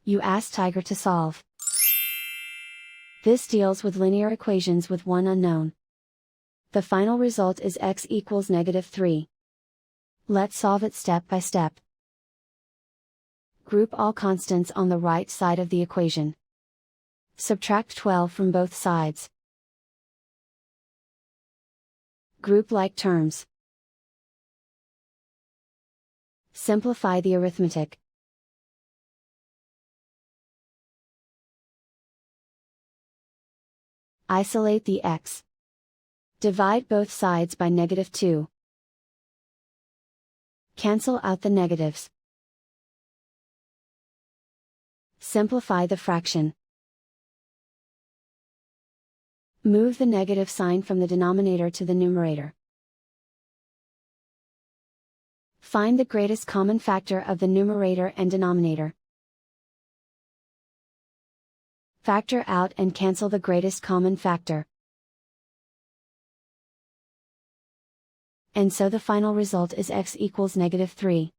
You ask Tiger to solve. This deals with linear equations with one unknown. The final result is x equals -3. Let's solve it step by step. Group all constants on the right side of the equation. Subtract 12 from both sides. Group like terms. Simplify the arithmetic. Isolate the x. Divide both sides by -2. Cancel out the negatives. Simplify the fraction. Move the negative sign from the denominator to the numerator. Find the greatest common factor of the numerator and denominator. Factor out and cancel the greatest common factor. And so the final result is x equals -3.